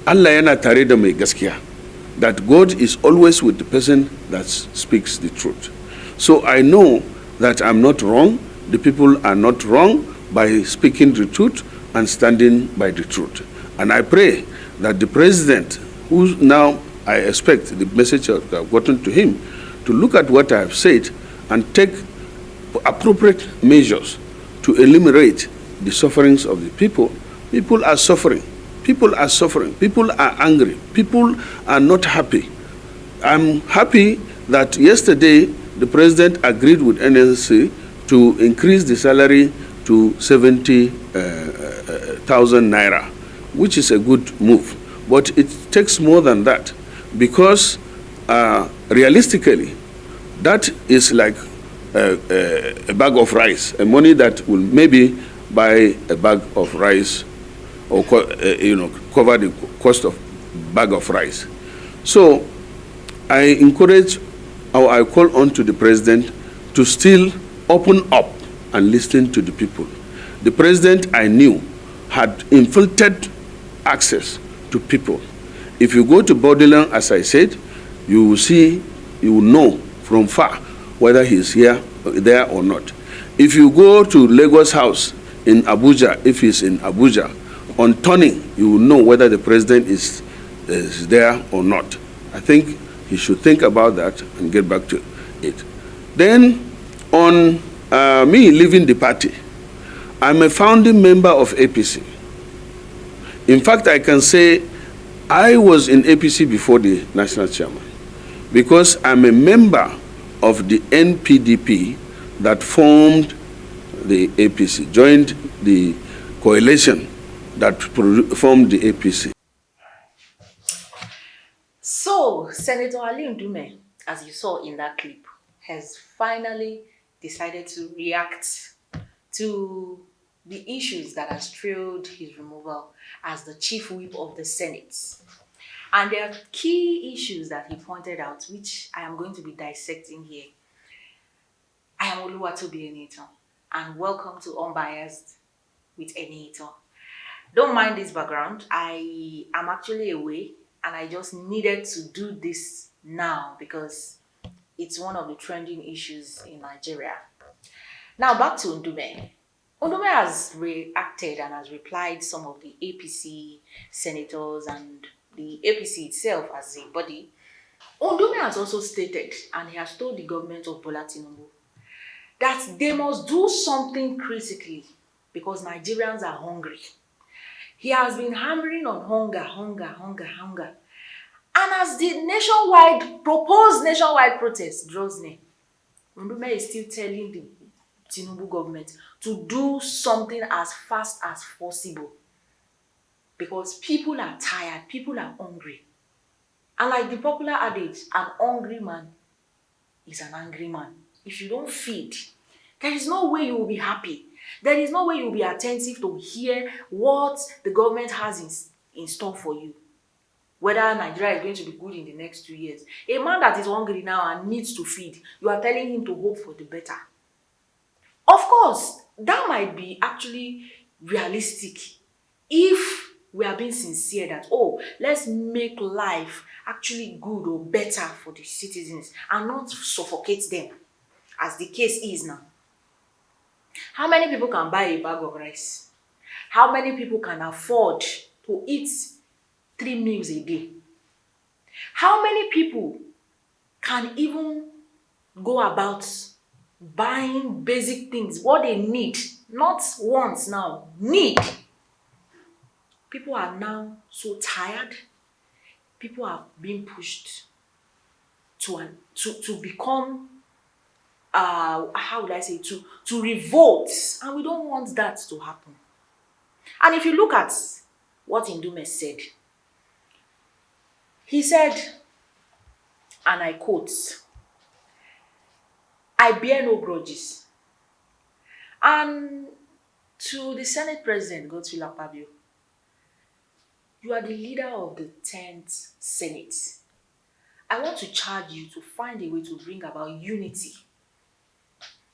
Allah yana tare da mai gaskiya, that God is always with the person that speaks the truth. So I know that I'm not wrong, the people are not wrong by speaking the truth and standing by the truth. And I pray that the president, who now I expect the message I've gotten to him, to look at what I have said and take appropriate measures to eliminate the sufferings of the people. People are suffering. People are suffering. People are angry. People are not happy. I'm happy that yesterday the president agreed with NLC to increase the salary to 70,000 naira, which is a good move. But it takes more than that, because realistically, that is like a bag of rice, a money that will maybe buy a bag of rice or cover the cost of bag of rice. So I encourage, or I call on to the president to still open up and listen to the people. The president, I knew, had infiltrated access to people. If you go to Borderland, as I said, you will see, you will know from far whether he's there or not. If you go to Lagos House in Abuja, if he's in Abuja, on turning, you will know whether the president is there or not. I think he should think about that and get back to it. Then, on me leaving the party, I'm a founding member of APC. In fact, I can say I was in APC before the national chairman, because I'm a member of the NPDP that formed the APC, joined the coalition that formed the APC. So, Senator Ali Ndume, as you saw in that clip, has finally decided to react to the issues that has trailed his removal as the chief whip of the Senate. And there are key issues that he pointed out, which I am going to be dissecting here. I am Oluwatobi Enito, and welcome to Unbiased with Enito. Don't mind this background. I am actually away, and I just needed to do this now because it's one of the trending issues in Nigeria. Now back to Ndume. Ndume has reacted and has replied some of the APC senators and the APC itself as a body. Ndume has also stated, and he has told the government of Bola Tinubu, that they must do something critically because Nigerians are hungry. He has been hammering on hunger. And as the proposed nationwide protest draws near, Ndume is still telling the Tinubu government to do something as fast as possible because people are tired, people are hungry. And like the popular adage, an hungry man is an angry man. If you don't feed, there is no way you will be happy. There is no way you will be attentive to hear what the government has in store for you. Whether Nigeria is going to be good in the next 2 years. A man that is hungry now and needs to feed, you are telling him to hope for the better. Of course, that might be actually realistic if we are being sincere that, let's make life actually good or better for the citizens and not suffocate them, as the case is now. How many people can buy a bag of rice? How many people can afford to eat 3 meals a day? How many people can even go about buying basic things, what they need, not wants now, need? People are now so tired. People are being pushed to become, how would I say, to revolt. And we don't want that to happen. And if you look at what Ndume said, he said, and I quote, "I bear no grudges." And to the Senate President, Godswill Akpabio, you are the leader of the 10th Senate. I want to charge you to find a way to bring about unity.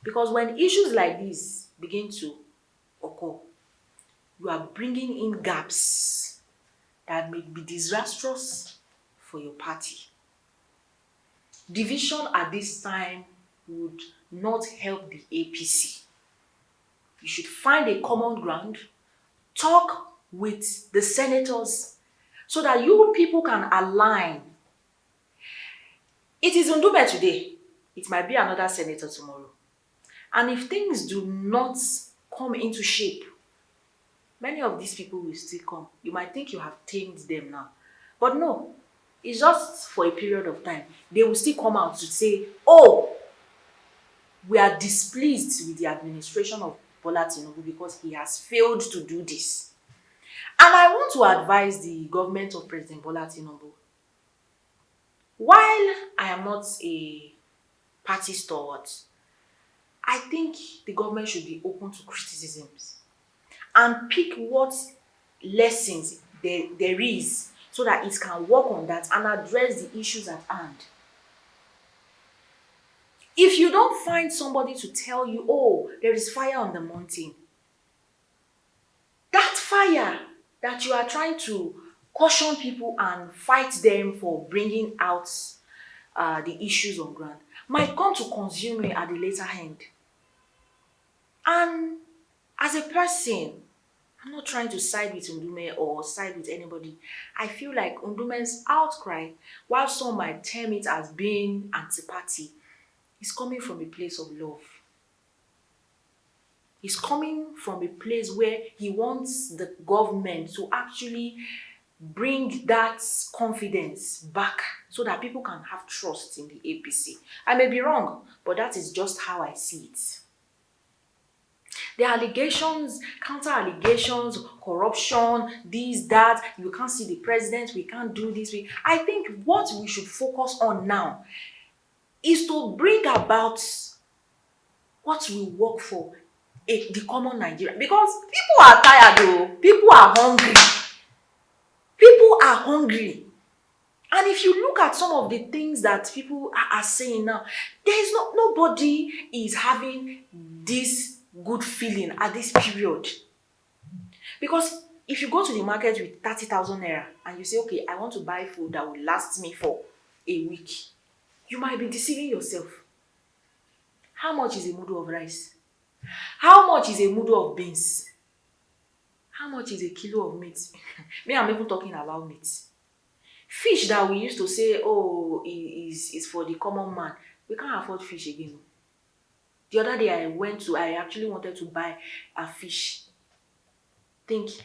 Because when issues like this begin to occur, you are bringing in gaps that may be disastrous for your party. Division at this time would not help the APC. You should find a common ground, talk with the senators so that you people can align. It is Ndume today. It might be another senator tomorrow. And if things do not come into shape, many of these people will still come. You might think you have tamed them now. But no, it's just for a period of time. They will still come out to say, oh, we are displeased with the administration of Bola Tinubu because he has failed to do this. And I want to advise the government of President Bola Tinubu. While I am not a party stalwart, I think the government should be open to criticisms and pick what lessons there is so that it can work on that and address the issues at hand. If you don't find somebody to tell you, oh, there is fire on the mountain, that fire that you are trying to caution people and fight them for bringing out the issues on ground might come to consume you at the later end. And as a person, I'm not trying to side with Ndume or side with anybody. I feel like Ndume's outcry, while some might term it as being anti-party, is coming from a place of love. He's coming from a place where he wants the government to actually bring that confidence back so that people can have trust in the APC. I may be wrong, but that is just how I see it. The allegations, counter allegations, corruption, this, that, you can't see the president, we can't do this. I think what we should focus on now is to bring about what we work for, the common Nigerian. Because people are tired though, people are hungry. People are hungry. And if you look at some of the things that people are saying now, there is nobody is having this good feeling at this period. Because if you go to the market with 30,000 naira and you say, okay, I want to buy food that will last me for a week, you might be deceiving yourself. How much is a mudu of rice? How much is a mudu of beans? How much is a kilo of meat? Me, I'm even talking about meat. Fish that we used to say, oh, is for the common man. We can't afford fish again. The other day I actually wanted to buy a fish.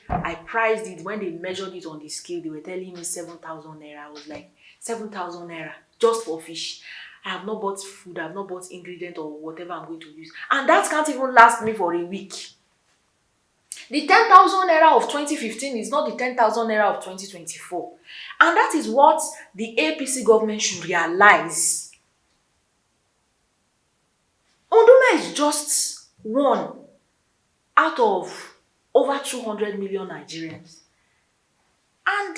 I priced it. When they measured it on the scale, they were telling me 7,000 naira. I was like, 7,000 naira just for fish. I have not bought food, I have not bought ingredient or whatever I'm going to use. And that can't even last me for a week. The 10,000 naira of 2015 is not the 10,000 naira of 2024. And that is what the APC government should realize. Ndume is just one out of over 200 million Nigerians. And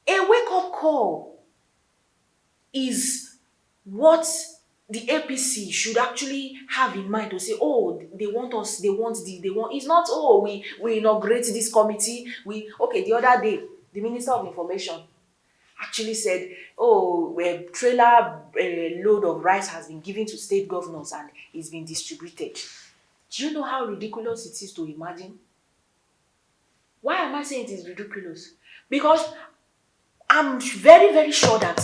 a wake-up call is what the APC should actually have in mind to say, oh, they want us, they want this, they want. It's not, oh, we inaugurate this committee. The other day, the Minister of Information actually said, oh, a trailer load of rice has been given to state governors and it's been distributed. Do you know how ridiculous it is to imagine? Why am I saying it is ridiculous? Because I'm very, very sure that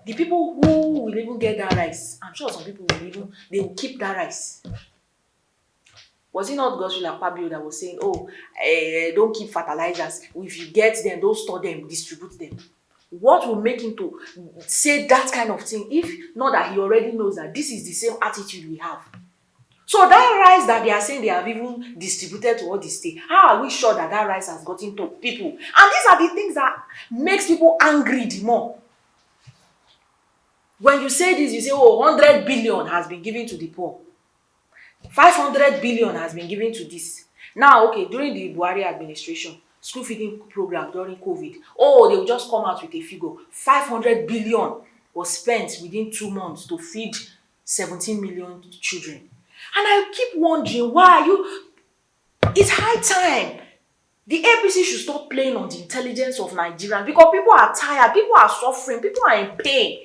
the people who will even get that rice, I'm sure some people they will keep that rice. Was it not Akpabio that was saying, oh, don't keep fertilizers. If you get them, don't store them, distribute them. What will make him to say that kind of thing if not that he already knows that this is the same attitude we have? So that rice that they are saying they have even distributed to all the state, how are we sure that rice has gotten to people? And these are the things that makes people angry the more. When you say this, you say, oh, 100 billion has been given to the poor. 500 billion has been given to this. Now, okay, during the Buhari administration, school feeding program during COVID, oh, they will just come out with a figure. 500 billion was spent within 2 months to feed 17 million children. And I keep wondering, it's high time The APC should stop playing on the intelligence of Nigerians because people are tired, people are suffering, people are in pain.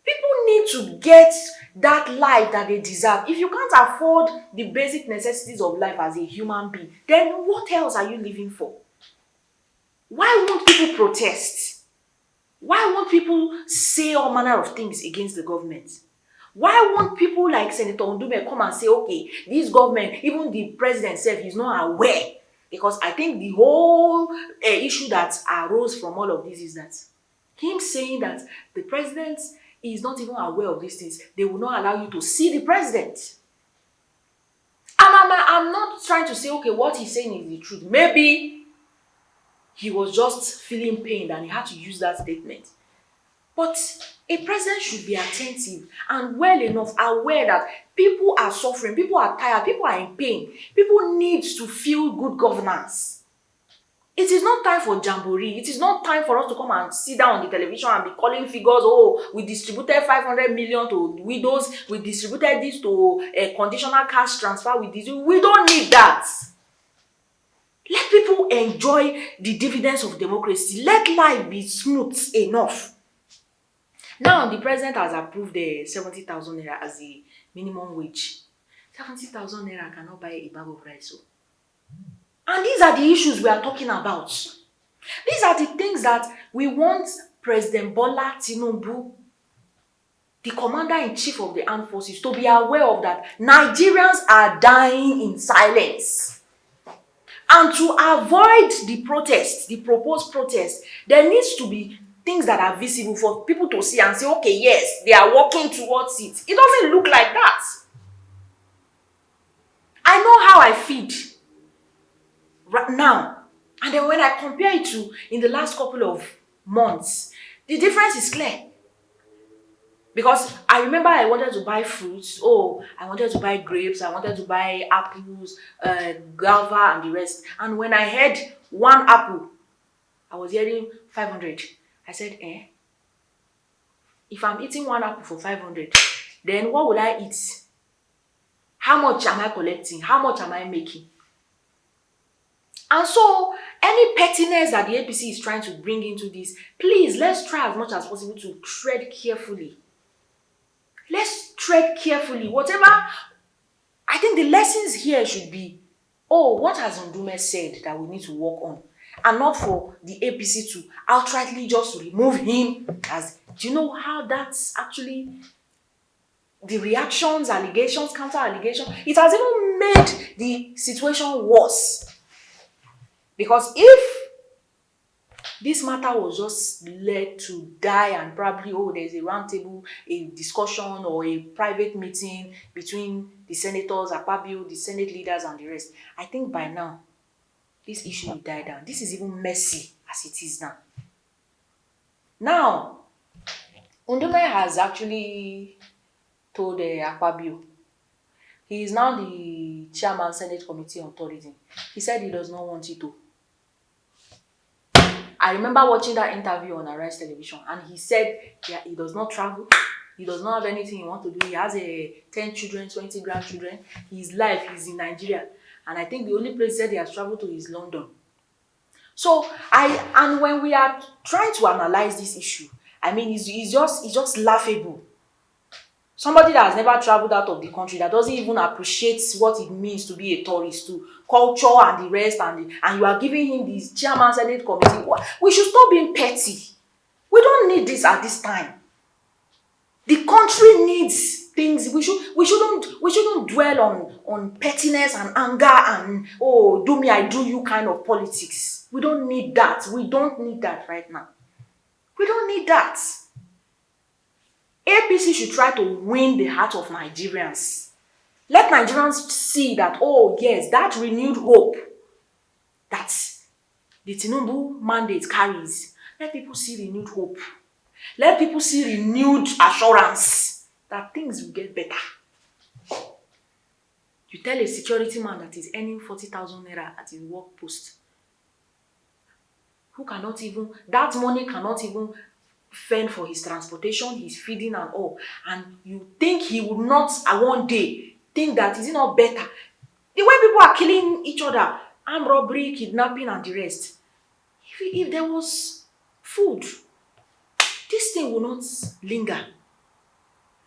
People need to get that life that they deserve. If you can't afford the basic necessities of life as a human being, then what else are you living for? Why won't people protest? Why won't people say all manner of things against the government? Why won't people like Senator Ndume come and say, okay, this government, even the president himself, is not aware? Because I think the whole issue that arose from all of this is that him saying that the president is not even aware of these things. They will not allow you to see the president. I'm not trying to say, okay, what he's saying is the truth. Maybe he was just feeling pain and he had to use that statement. But a president should be attentive and well enough aware that people are suffering, people are tired, people are in pain. People need to feel good governance. It is not time for jamboree. It is not time for us to come and sit down on the television and be calling figures. Oh, we distributed 500 million to widows. We distributed this to a conditional cash transfer. We don't need that. Let people enjoy the dividends of democracy. Let life be smooth enough. Now, the president has approved the 70,000 naira as the minimum wage. 70,000 naira cannot buy a bag of rice. And these are the issues we are talking about. These are the things that we want President Bola Tinubu, the commander-in-chief of the armed forces, to be aware of, that Nigerians are dying in silence. And to avoid the protest, the proposed protest, there needs to be things that are visible for people to see and say, okay, yes, they are working towards it. It doesn't look like that. I know how I feed right now. And then when I compare it to in the last couple of months, the difference is clear. Because I remember I wanted to buy fruits. Oh, I wanted to buy grapes. I wanted to buy apples, guava, and the rest. And when I had one apple, I was hearing 500. I said, if I'm eating one apple for 500, then what would I eat? How much am I collecting? How much am I making? And so, any pettiness that the APC is trying to bring into this, please, let's try as much as possible to tread carefully. Let's tread carefully. Whatever, I think the lessons here should be, oh, what has Ndume said that we need to work on? And not for the APC to outrightly just remove him. Do you know how that's actually the reactions, allegations, counter allegations? It has even made the situation worse. Because if this matter was just led to die and probably, there's a round table, a discussion or a private meeting between the senators, Akpabio, the Senate leaders and the rest, I think by now, this issue will die down. This is even messy as it is now. Now, Ndume has actually told Akpabio, he is now the chairman, Senate Committee on Tourism. He said he does not want it to. I remember watching that interview on Arise Television, and he said he does not travel. He does not have anything he wants to do. He has 10 children, 20 grandchildren. His life is in Nigeria. And I think the only place that he has traveled to is London. So, and when we are trying to analyze this issue, I mean, it's just laughable. Somebody that has never traveled out of the country, that doesn't even appreciate what it means to be a tourist, to culture and the rest, and you are giving him this chairman Senate committee. We should stop being petty. We don't need this at this time. The country needs things. We shouldn't dwell on pettiness and anger and do me, I do you kind of politics. We don't need that. We don't need that right now. We don't need that. APC should try to win the heart of Nigerians. Let Nigerians see that, yes, that renewed hope that the Tinubu mandate carries. Let people see renewed hope. Let people see renewed assurance that things will get better. You tell a security man that is earning 40,000 naira at his work post, that money cannot even fend for his transportation, his feeding and all. And you think he would not one day think that, is it not better? The way people are killing each other, armed robbery, kidnapping, and the rest. If there was food, this thing will not linger.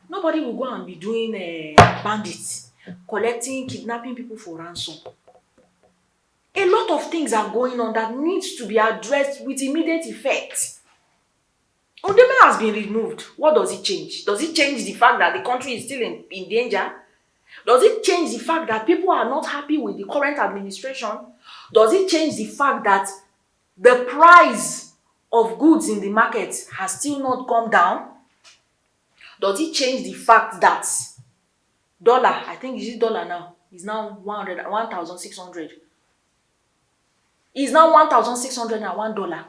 Nobody will go and be doing bandits, collecting, kidnapping people for ransom. A lot of things are going on that needs to be addressed with immediate effect. Ndume has been removed. What does it change? Does it change the fact that the country is still in danger? Does it change the fact that people are not happy with the current administration? Does it change the fact that the price of goods in the market has still not come down? Does it change the fact that dollar, I think is it dollar now, is now 1,600. Is now $1,601.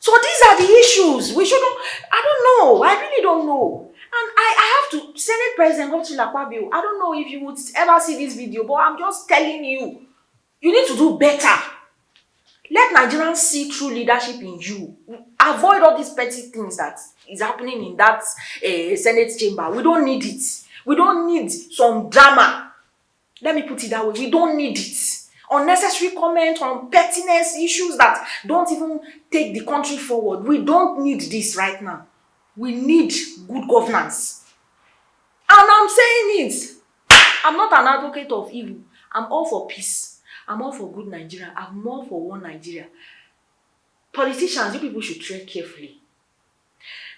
So these are the issues. We shouldn't, I don't know. I really don't know. And I have to, Senate President Akpabio, I don't know if you would ever see this video, but I'm just telling you, you need to do better. Let Nigerians see true leadership in you. Avoid all these petty things that is happening in that Senate chamber. We don't need it. We don't need some drama. Let me put it that way. We don't need it. Unnecessary comment on pettiness issues that don't even take the country forward. We don't need this right now. We need good governance. And I'm saying it. I'm not an advocate of evil. I'm all for peace. I'm all for good Nigeria. I'm all for one Nigeria. Politicians, you people should tread carefully.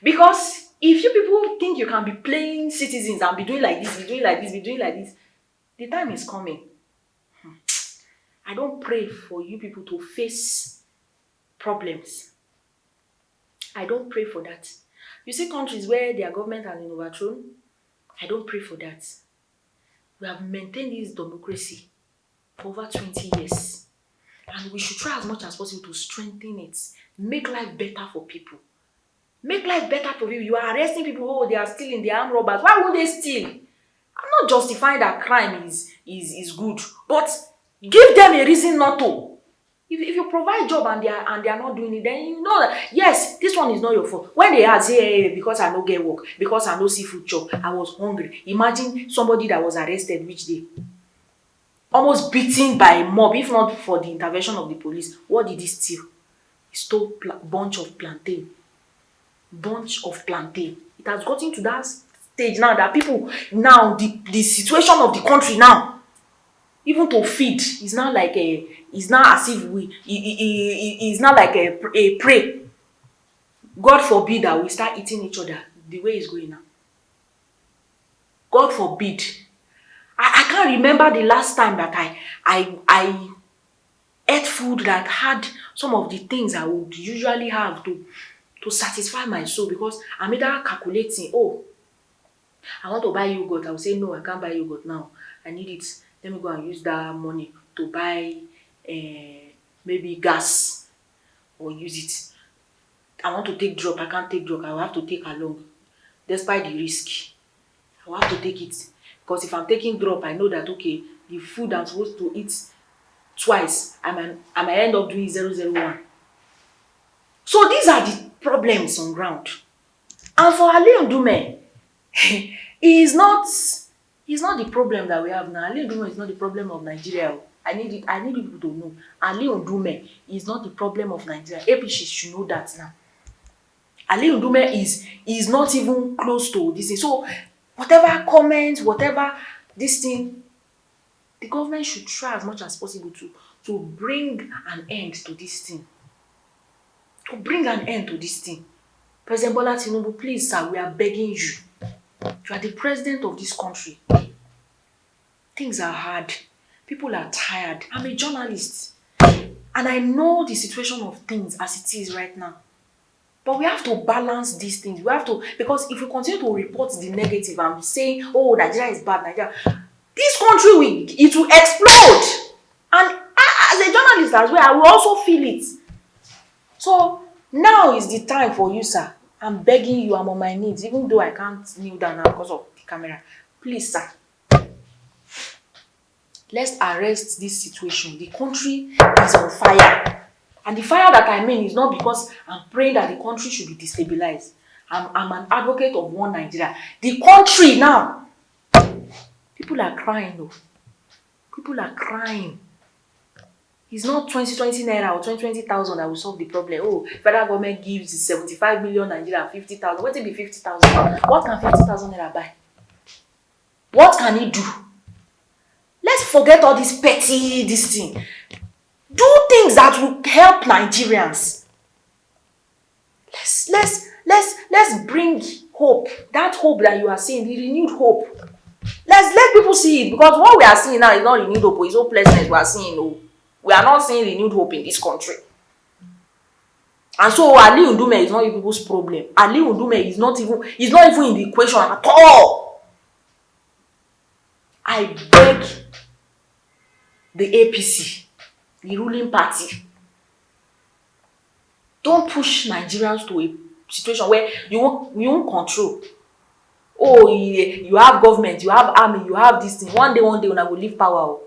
Because if you people think you can be playing citizens and be doing like this, be doing like this, be doing like this, the time is coming. I don't pray for you people to face problems. I don't pray for that. You see countries where their government has been overthrown, I don't pray for that. We have maintained this democracy for over 20 years. And we should try as much as possible to strengthen it. Make life better for people. Make life better for people. You are arresting people, oh, they are stealing, they are armed robbers. Why would they steal? I'm not justifying that crime is good. But give them a reason not to. If you provide job and they are not doing it, then you know that yes, this one is not your fault. When they ask, hey, because I no get work, because I no see food chop, I was hungry. Imagine somebody that was arrested which day, almost beaten by a mob, if not for the intervention of the police. What did he steal? He stole bunch of plantain. Bunch of plantain. It has gotten to that stage now that people now the situation of the country now, even to feed is now like is now as if is now like a prey. God forbid that we start eating each other the way it's going now. God forbid. I can't remember the last time that I ate food that had some of the things I would usually have to satisfy my soul, because I'm either calculating, oh, I want to buy yogurt. I will say, no, I can't buy yogurt now. I need it. Let me go and use that money to buy maybe gas or use it. I want to take drug. I can't take drug. I will have to take along. Despite the risk, I will have to take it. Because if I'm taking drug, I know that, okay, the food I'm supposed to eat twice, I might end up doing 001. So these are the problems on ground. And for Ali Ndume, he's not the problem that we have now. Ali Ndume is not the problem of Nigeria. I need people to know. Ali Ndume is not the problem of Nigeria. APC should know that now. Ali Ndume is not even close to this thing. So whatever comments, whatever this thing, the government should try as much as possible to bring an end to this thing. To bring an end to this thing. President Bola Tinubu, please, sir, we are begging you. You are the president of this country. Things are hard. People are tired. I'm a journalist. And I know the situation of things as it is right now. But we have to balance these things. We have to, because if we continue to report the negative and saying, oh, Nigeria is bad, Nigeria, this country it will explode. And as a journalist as well, I will also feel it. So now is the time for you, sir. I'm begging you, I'm on my knees, even though I can't kneel down now because of the camera. Please, sir. Let's arrest this situation. The country is on fire. And the fire that I mean is not because I'm praying that the country should be destabilized. I'm an advocate of one Nigeria. The country now, people are crying though. People are crying. It's not 2020 naira or 20,000 that will solve the problem. Oh, federal government gives 75 million Nigeria 50,000. What will be 50,000? What can 50,000 naira buy? What can it do? Let's forget all this petty this thing. Do things that will help Nigerians. Let's bring hope. That hope that you are seeing, the renewed hope. Let people see it, because what we are seeing now is not renewed hope, it's hopelessness we are seeing. Oh, we are not seeing renewed hope in this country. And so Ali Ndume is not people's problem. Ali Ndume is not even in the equation at all. I beg the APC, the ruling party, don't push Nigerians to a situation where you won't control. Oh, you have government, you have army, you have this thing. One day, when I will leave power.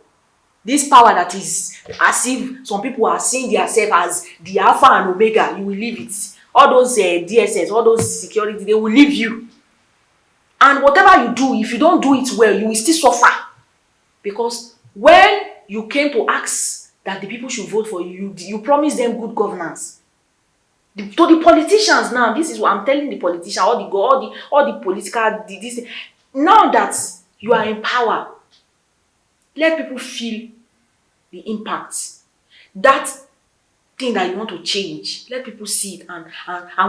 This power that is as if some people are seeing themselves as the Alpha and Omega, you will leave it. All those DSS, all those security, they will leave you. And whatever you do, if you don't do it well, you will still suffer. Because when you came to ask that the people should vote for you, you promised them good governance. To the politicians now, this is what I'm telling the politicians, all the political, this. Now that you are in power, let people feel the impact. That thing that you want to change, let people see it, and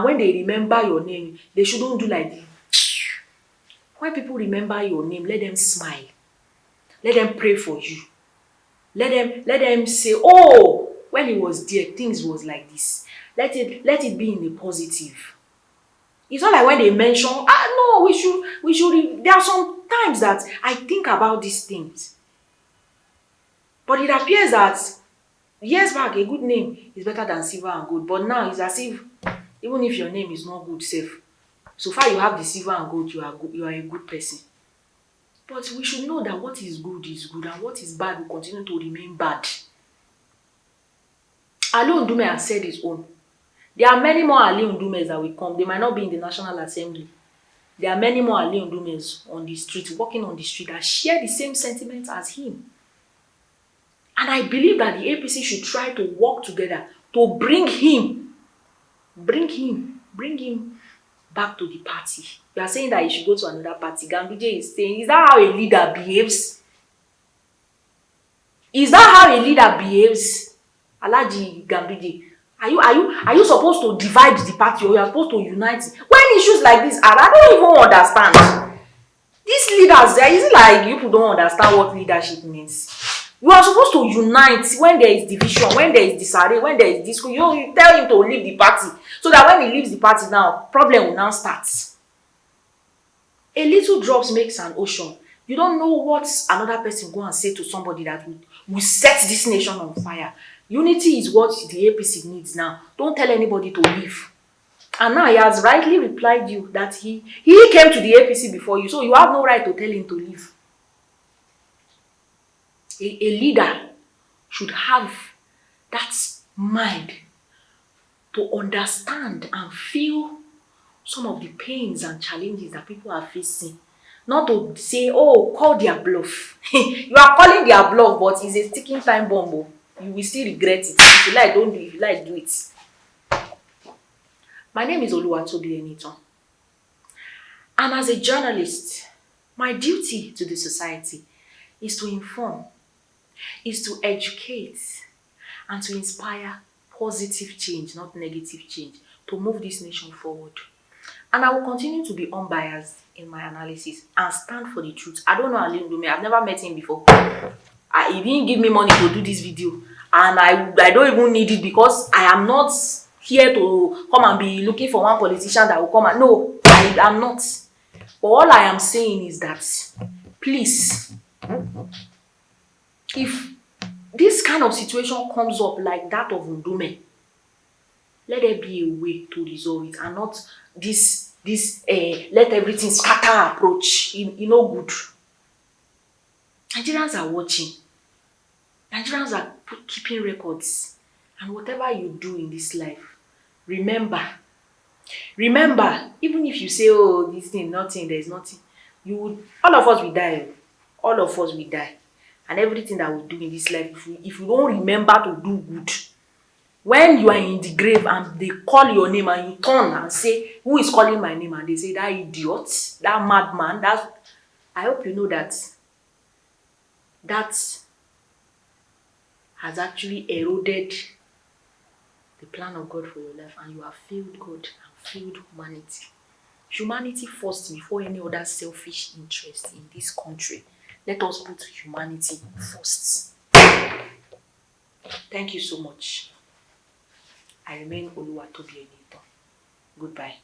when they remember your name, they shouldn't do like this. When people remember your name, let them smile. Let them pray for you. Let them say, oh, when he was there, things was like this. Let it be in the positive. It's not like when they mention, no, we should. There are some times that I think about these things. But it appears that years back, a good name is better than silver and gold. But now it's as if, even if your name is not good, safe. So far you have the silver and gold, you are a good person. But we should know that what is good, and what is bad will continue to remain bad. Ali Ndume has said his own. There are many more Ali Ndumes that will come. They might not be in the National Assembly. There are many more Ali Ndumes on the street, walking on the street, that share the same sentiments as him. And I believe that the APC should try to work together to bring him back to the party. You are saying that he should go to another party. Ganduje is saying, is that how a leader behaves? Is that how a leader behaves? Alhaji Ganduje, are you supposed to divide the party, or you are supposed to unite it? When issues like this are, I don't even understand. These leaders, is it like you people don't understand what leadership means? You are supposed to unite when there is division, when there is disarray, when there is discord. You tell him to leave the party, so that when he leaves the party now, problem will now start. A little drops makes an ocean. You don't know what another person go and say to somebody that will set this nation on fire. Unity is what the APC needs now. Don't tell anybody to leave. And now he has rightly replied you that he came to the APC before you, so you have no right to tell him to leave. A leader should have that mind to understand and feel some of the pains and challenges that people are facing. Not to say, oh, call their bluff. You are calling their bluff, but it's a ticking time bomb. You will still regret it. If you like, don't do it. If you like, do it. My name is Oluwatobi Enitan. And as a journalist, my duty to the society is to inform, is to educate, and to inspire positive change, not negative change, to move this nation forward. And I will continue to be unbiased in my analysis and stand for the truth. I don't know Ali Ndume. I've never met him before. He didn't give me money to do this video. And I don't even need it, because I am not here to come and be looking for one politician that will come and... No, I am not. But all I am saying is that, please, if this kind of situation comes up like that of Ndume, let there be a way to resolve it, and not this let everything scatter approach. You know, good. Nigerians are watching. Nigerians are keeping records. And whatever you do in this life, remember, even if you say, oh, this thing, nothing, there's nothing, all of us will die. All of us will die. and everything that we do in this life, if you don't remember to do good, when you are in the grave and they call your name and you turn and say, who is calling my name? And they say, that idiot, that madman, I hope you know that has actually eroded the plan of God for your life, and you have failed God and failed humanity. Humanity first before any other selfish interest in this country. Let us put humanity first. Thank you so much. I remain Oluwatobi Enito. Goodbye.